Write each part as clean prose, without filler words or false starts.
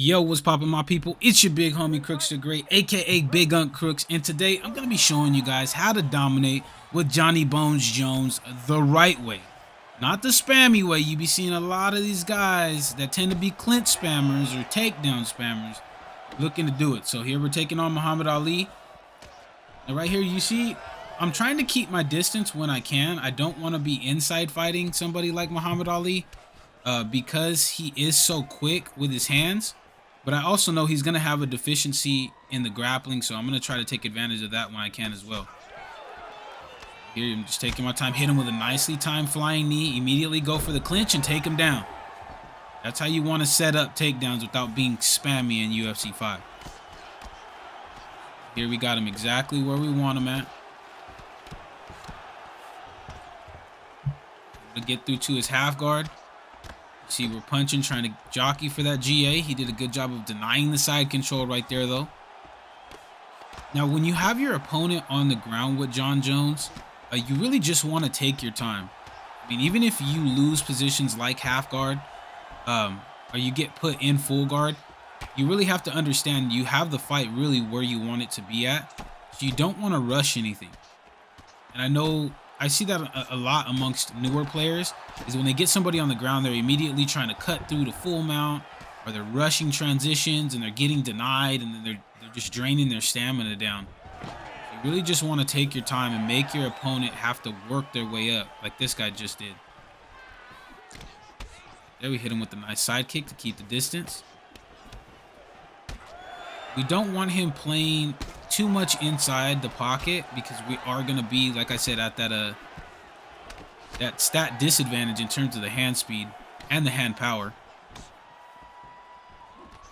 Yo, what's poppin', my people? It's your big homie Crooks the Great, aka Big Unk Crooks, and today I'm gonna be showing you guys how to dominate with Johnny Bones Jones the right way, not the spammy way. You be seeing a lot of these guys that tend to be clinch spammers or takedown spammers looking to do it. So here we're taking on Muhammad Ali. Now right here you see I'm trying to keep my distance when I can. I don't want to be inside fighting somebody like Muhammad Ali because he is so quick with his hands. But I also know he's going to have a deficiency in the grappling, so I'm going to try to take advantage of that when I can as well. Here, I'm just taking my time, hit him with a nicely timed flying knee, immediately go for the clinch and take him down. That's how you want to set up takedowns without being spammy in UFC 5. Here we got him exactly where we want him at. To get through to his half guard. See, we're punching, trying to jockey for that GA. He did a good job of denying the side control right there, though. Now, when you have your opponent on the ground with Jon Jones, you really just want to take your time. I mean, even if you lose positions like half guard, or you get put in full guard, you really have to understand you have the fight really where you want it to be at. So you don't want to rush anything. And I know I see that a lot amongst newer players, is when they get somebody on the ground, they're immediately trying to cut through the full mount, or they're rushing transitions and they're getting denied, and then they're just draining their stamina down. You really just want to take your time and make your opponent have to work their way up, like this guy just did. There we hit him with a nice side kick to keep the distance. We don't want him playing too much inside the pocket because we are going to be, like I said, at that stat disadvantage in terms of the hand speed and the hand power.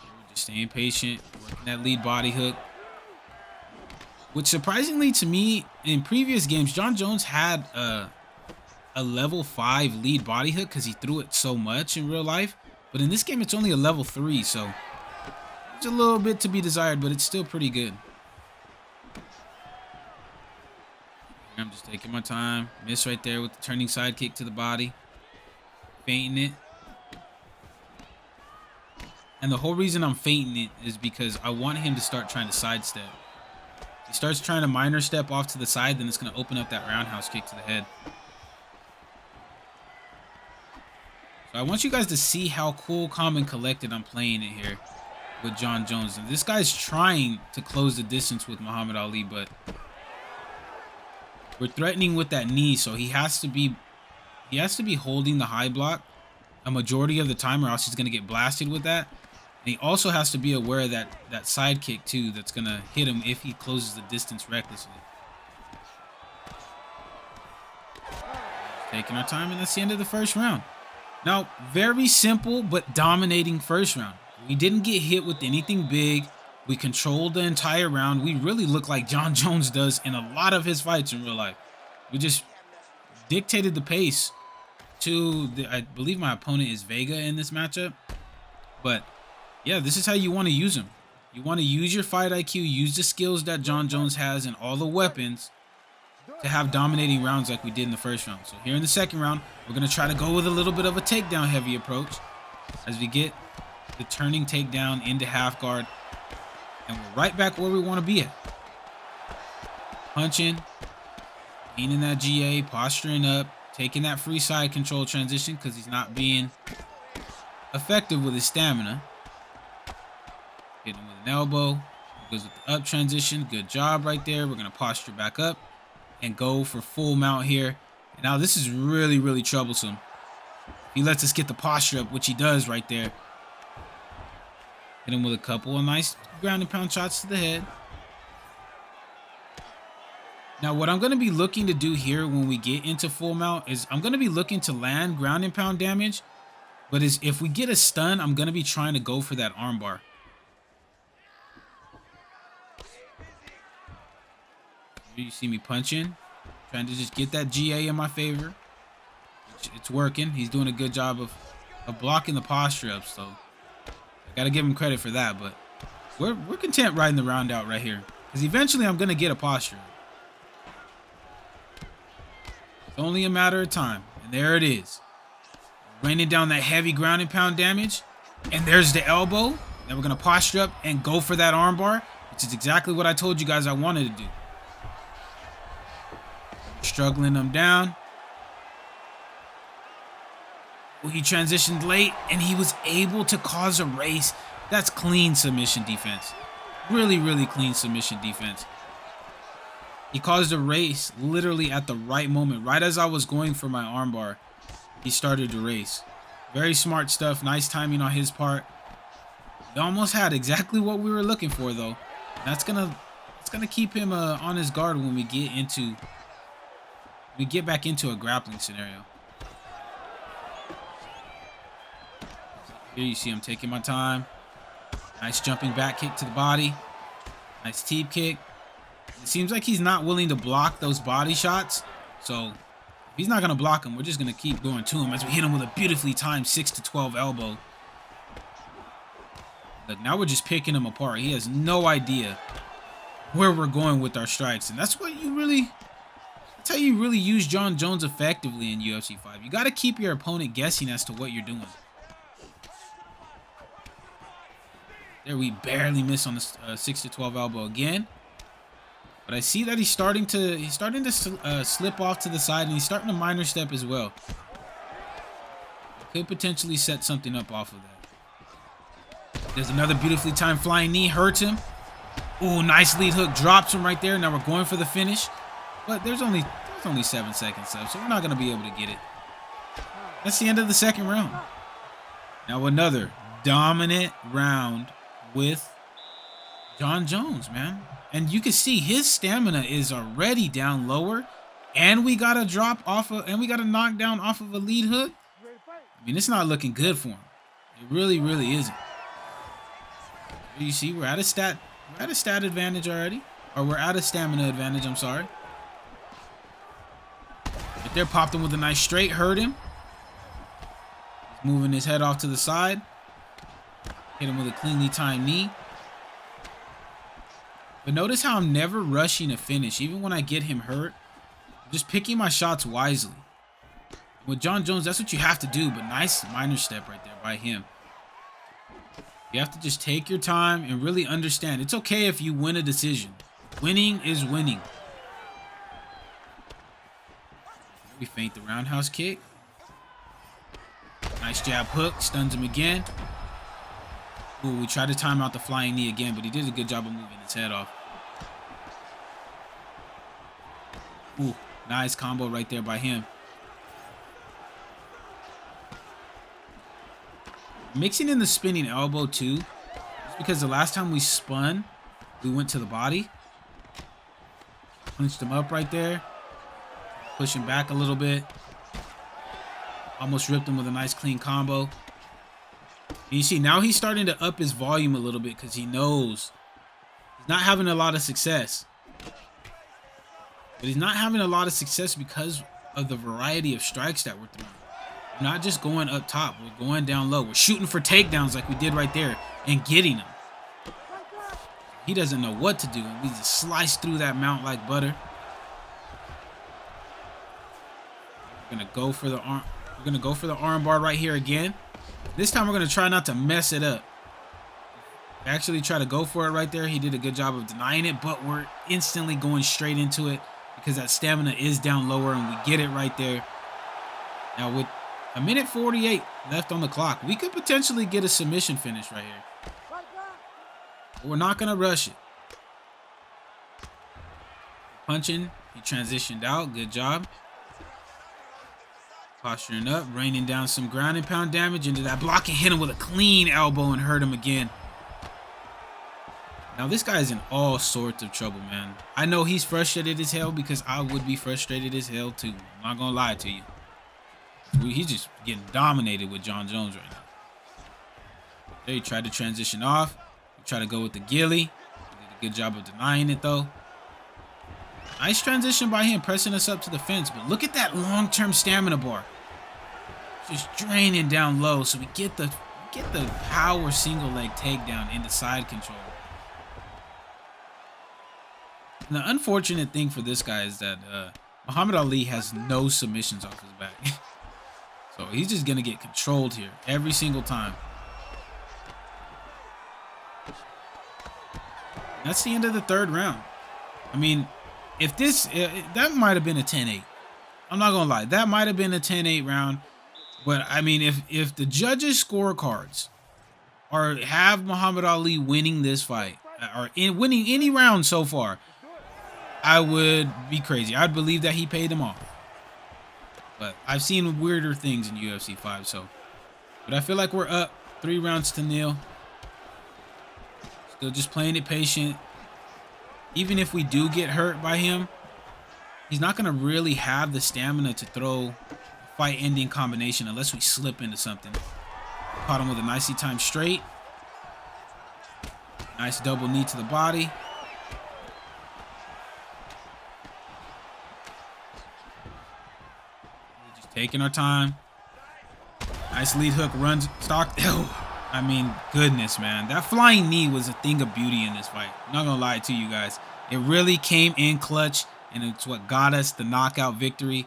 We're just staying patient, working that lead body hook. Which surprisingly to me, in previous games, Jon Jones had a level 5 lead body hook because he threw it so much in real life. But in this game, it's only a level 3, so it's a little bit to be desired, but it's still pretty good. I'm just taking my time. Miss right there with the turning side kick to the body. Feinting it. And the whole reason I'm feinting it is because I want him to start trying to sidestep. If he starts trying to minor step off to the side, then it's going to open up that roundhouse kick to the head. So I want you guys to see how cool, calm, and collected I'm playing it here with Jon Jones. And this guy's trying to close the distance with Muhammad Ali, but we're threatening with that knee, so he has to be holding the high block a majority of the time, or else he's going to get blasted with that. And he also has to be aware of that side kick too that's going to hit him if he closes the distance recklessly. Taking our time, and that's the end of the first round. Now, very simple but dominating first round. We didn't get hit with anything big. We controlled the entire round. We really look like Jon Jones does in a lot of his fights in real life. We just dictated the pace to I believe my opponent is Vega in this matchup. But yeah, this is how you want to use him. You want to use your fight IQ, use the skills that Jon Jones has and all the weapons to have dominating rounds like we did in the first round. So here in the second round, we're going to try to go with a little bit of a takedown heavy approach as we get the turning takedown into half guard. And we're right back where we want to be at. Punching, gaining that GA, posturing up, taking that free side control transition because he's not being effective with his stamina. Hitting him with an elbow. Goes with the up transition. Good job right there. We're going to posture back up and go for full mount here. And now this is really, really troublesome. He lets us get the posture up, which he does right there. Hit him with a couple of nice ground and pound shots to the head. Now, what I'm going to be looking to do here when we get into full mount is I'm going to be looking to land ground and pound damage. But if we get a stun, I'm going to be trying to go for that armbar. Here you see me punching. Trying to just get that GA in my favor. It's working. He's doing a good job of blocking the posture up, so got to give him credit for that, but we're content riding the round out right here because eventually I'm going to get a posture. It's only a matter of time, and there it is. Raining down that heavy ground and pound damage, and there's the elbow. Then we're going to posture up and go for that armbar, which is exactly what I told you guys I wanted to do. Struggling him down. Well, he transitioned late, and he was able to cause a race. That's clean submission defense. Really, really clean submission defense. He caused a race literally at the right moment. Right as I was going for my armbar, he started to race. Very smart stuff. Nice timing on his part. We almost had exactly what we were looking for, though. That's gonna keep him on his guard when we get back into a grappling scenario. Here you see him taking my time. Nice jumping back kick to the body. Nice teep kick. It seems like he's not willing to block those body shots. So if he's not going to block him, we're just going to keep going to him as we hit him with a beautifully timed 6 to 12 elbow. Look, now we're just picking him apart. He has no idea where we're going with our strikes. And that's what that's how you really use Jon Jones effectively in UFC 5. You got to keep your opponent guessing as to what you're doing. There, we barely miss on the 6 to 12 elbow again. But I see that he's starting to slip off to the side, and he's starting to minor step as well. Could potentially set something up off of that. There's another beautifully timed flying knee, hurts him. Ooh, nice lead hook, drops him right there. Now we're going for the finish. But there's only 7 seconds left, so we're not going to be able to get it. That's the end of the second round. Now another dominant round with Jon Jones, man. And you can see his stamina is already down lower, and we got a knockdown off of a lead hook. I mean, it's not looking good for him. It really, really isn't. You see, we're at a stat advantage already, or we're at a stamina advantage. I'm sorry. Right there, popped him with a nice straight, hurt him. He's moving his head off to the side. Hit him with a cleanly timed knee. But notice how I'm never rushing a finish. Even when I get him hurt, I'm just picking my shots wisely. With Jon Jones, that's what you have to do. But nice minor step right there by him. You have to just take your time and really understand. It's okay if you win a decision. Winning is winning. We feint the roundhouse kick. Nice jab hook. Stuns him again. Ooh, we tried to time out the flying knee again, but he did a good job of moving his head off. Ooh, nice combo right there by him. Mixing in the spinning elbow too, just because the last time we spun, we went to the body. Punched him up right there. Push him back a little bit. Almost ripped him with a nice clean combo. And you see, now he's starting to up his volume a little bit because he knows he's not having a lot of success. But he's not having a lot of success because of the variety of strikes that we're throwing. We're not just going up top. We're going down low. We're shooting for takedowns like we did right there and getting them. He doesn't know what to do. We just slice through that mount like butter. We're gonna go for the arm. We're gonna go for the arm bar right here again. This time we're gonna try not to mess it up. Actually try to go for it right there. He did a good job of denying it, but we're instantly going straight into it because that stamina is down lower, and we get it right there. Now with a minute 48 left on the clock, we could potentially get a submission finish right here. But we're not gonna rush it. Punching, he transitioned out. Good job. Posturing up, raining down some ground and pound damage into that block and hit him with a clean elbow and hurt him again. Now this guy is in all sorts of trouble, man. I know he's frustrated as hell because I would be frustrated as hell too. I'm not gonna lie to you. He's just getting dominated with Jon Jones right now. There, he tried to transition off. He tried to go with the ghillie. He did a good job of denying it though. Nice transition by him, pressing us up to the fence. But look at that long-term stamina bar. Just draining down low, so we get the power single leg takedown into side control. And the unfortunate thing for this guy is that Muhammad Ali has no submissions off his back. So he's just gonna get controlled here every single time. That's the end of the third round. I mean, if this, that might have been a 10-8. I'm not going to lie. That might have been a 10-8 round. But, I mean, if the judges' scorecards have Muhammad Ali winning this fight, or winning any round so far, I would be crazy. I'd believe that he paid them off. But I've seen weirder things in UFC 5, so. But I feel like we're up 3-0. Still just playing it patient. Even if we do get hurt by him, he's not going to really have the stamina to throw a fight-ending combination unless we slip into something. Caught him with a nicely timed straight. Nice double knee to the body. Just taking our time. Nice lead hook, runs, stock. I mean, goodness, man. That flying knee was a thing of beauty in this fight. I'm not going to lie to you guys. It really came in clutch, and it's what got us the knockout victory.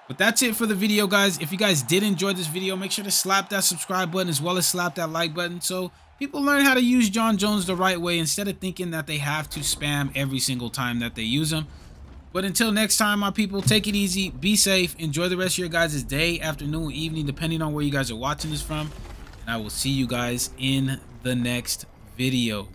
But that's it for the video, guys. If you guys did enjoy this video, make sure to slap that subscribe button as well as slap that like button so people learn how to use Jon Jones the right way instead of thinking that they have to spam every single time that they use him. But until next time, my people, take it easy, be safe, enjoy the rest of your guys' day, afternoon, evening, depending on where you guys are watching this from. And I will see you guys in the next video.